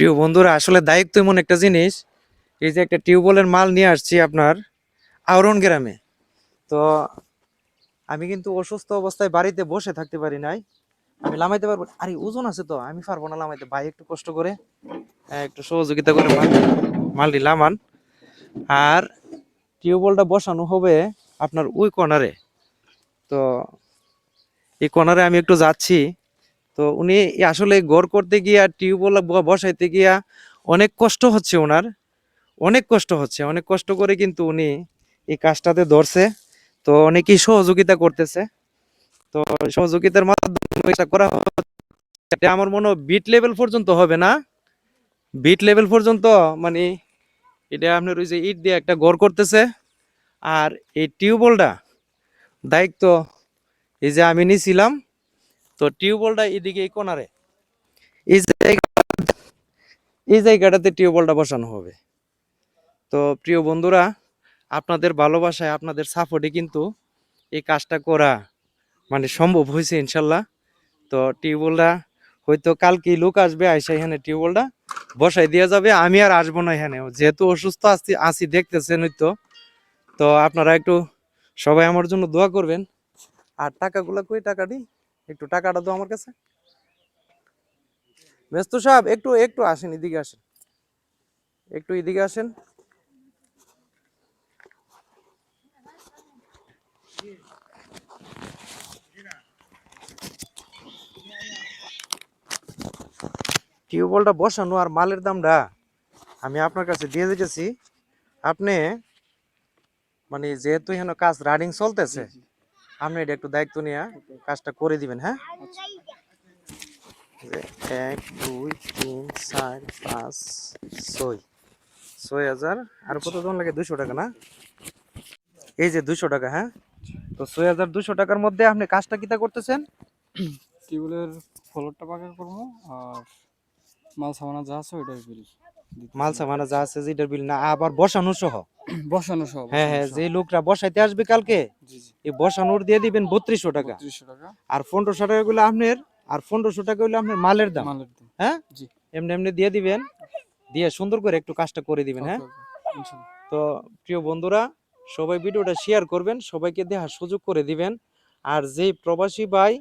প্রিয় বন্ধুরা, আসলে দায়িত্ব এমন একটা জিনিস। এই যে একটা টিউবওয়েলের মাল নিয়ে আসছি আপনার আওরন গ্রামে। তো আমি কিন্তু অসুস্থ অবস্থায় বাড়িতে বসে থাকতে পারি নাই। আমি লামাইতে পারবো না। আরে ওজন আছে তো, আমি পারবো না লামাইতে। ভাই একটু কষ্ট করে একটু সহযোগিতা করে মালটি লামান। আর টিউবওয়েলটা বসানো হবে আপনার ওই কর্নারে। তো এই কর্নারে আমি একটু যাচ্ছি। তো উনি আসলে ঘর করতে গিয়া টিউবওয়েল বসাইতে গিয়া অনেক কষ্ট হচ্ছে ওনার। অনেক কষ্ট হচ্ছে, অনেক কষ্ট করে কিন্তু উনি এই কাজটাতে ধরছে। তো অনেকেই সহযোগিতা করতেছে। তো সহযোগিতার মাধ্যমে এটা করা হচ্ছে। এটা আমার মনে হয় বিট লেভেল পর্যন্ত হবে না, বিট লেভেল পর্যন্ত মানে এটা আপনার ওই যে ইট দিয়ে একটা ঘর করতেছে। আর এই টিউবওয়েলটা দায়িত্ব এই যে আমি নিছিলাম। তো টিউবওয়েলটা এদিকে এই কোনারে এই জায়গা এই জায়গাটাতে টিউবওয়েলটা বসানো হবে। তো প্রিয় বন্ধুরা, আপনাদের ভালোবাসায় আপনাদের সাপোর্টে কিন্তু এই কাজটা করা মানে সম্ভব হয়েছে ইনশাল্লাহ। তো টিউবওয়েলটা হয়তো কালকেই লোক আসবে, আইসা এখানে টিউবওয়েলটা বসাই দেওয়া যাবে। আমি আর আসবো না এখানে, যেহেতু অসুস্থ আছি দেখতেছেন হয়তো। তো আপনারা একটু সবাই আমার জন্য দোয়া করবেন। আর টাকাগুলা কই, টাকা দিই একটু, টাকাটা দাও আমার কাছে। ব্যস্ত সাহেব একটু একটু আসেন, এদিকে আসেন, একটু এদিকে আসেন। টিউবওয়েলটা বসানো আর মালের দামটা আমি আপনার কাছে দিয়ে দিতেছি। আপনি মানে যেহেতু এখানে কাজ রানিং চলতেছে, আপনি এটা একটু দায়িত্ব নিয়ে কাজটা করে দিবেন। হ্যাঁ, যে 1 2 3 4 5 6 6,000 আর কত জন লাগে? 200 টাকা না? এই যে 200 টাকা। হ্যাঁ, তো 6,200 টাকার মধ্যে আপনি কাজটা কিটা করতেছেন? টিউবওয়েলের ফ্লোরটা পাকা করবো আর মাল সামানা যা আছে ওইটার বিল মাল সামানা যা আছে যেটার বিল না, আবার বসানো সহ? বসানো সহ হ্যাঁ বসানো হ্যাঁ, সহ যে লোকরা বসাইতে আসবে কালকে, জি জি এই বসানোর দিয়ে দিবেন 3200 টাকা। 3200 টাকা আর 1500 টাকা গুলো আপনার, আর 1500 টাকা হইলো আপনার মালের দাম। মালের দাম হ্যাঁ, জি এমনি এমনি দিয়ে দিবেন, দিয়ে সুন্দর করে একটু কাজটা করে দিবেন। ওকে হ্যাঁ, ওকে ইনশাআল্লাহ তো প্রিয় বন্ধুরা, সবাই ভিডিওটা শেয়ার করবেন, সবাইকে দেখার সুযোগ করে দিবেন। আর যেই প্রবাসী ভাই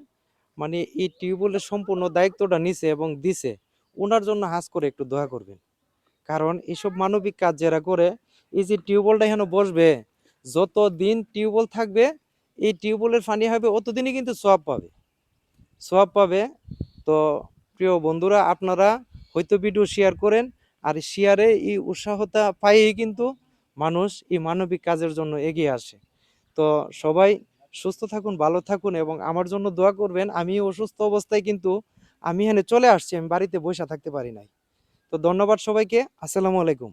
মানে এই টিউবওয়েলের সম্পূর্ণ দায়িত্বটা নিছে এবং দিছে, ওনার জন্য হাজ করে একটু দোয়া করবেন। কারণ এইসব মানবিক কাজ যারা করে, এই যে টিউবওয়েলটা এখানে বসবে, যত দিন টিউবওয়েল থাকবে, এই টিউবওয়েলের পানি হবে অতদিনই কিন্তু সওয়াব পাবে, সওয়াব পাবে। তো প্রিয় বন্ধুরা, আপনারা হয়তো ভিডিও শেয়ার করেন, আর শেয়ারে এই উৎসাহতা পাইয়েই কিন্তু মানুষ এই মানবিক কাজের জন্য এগিয়ে আসে। তো সবাই সুস্থ থাকুন, ভালো থাকুন এবং আমার জন্য দোয়া করবেন। আমি অসুস্থ অবস্থায় কিন্তু আমি এখানে চলে আসছি, আমি বাড়িতে বসে থাকতে পারি নাই। তো ধন্যবাদ সবাইকে। আসসালামু আলাইকুম।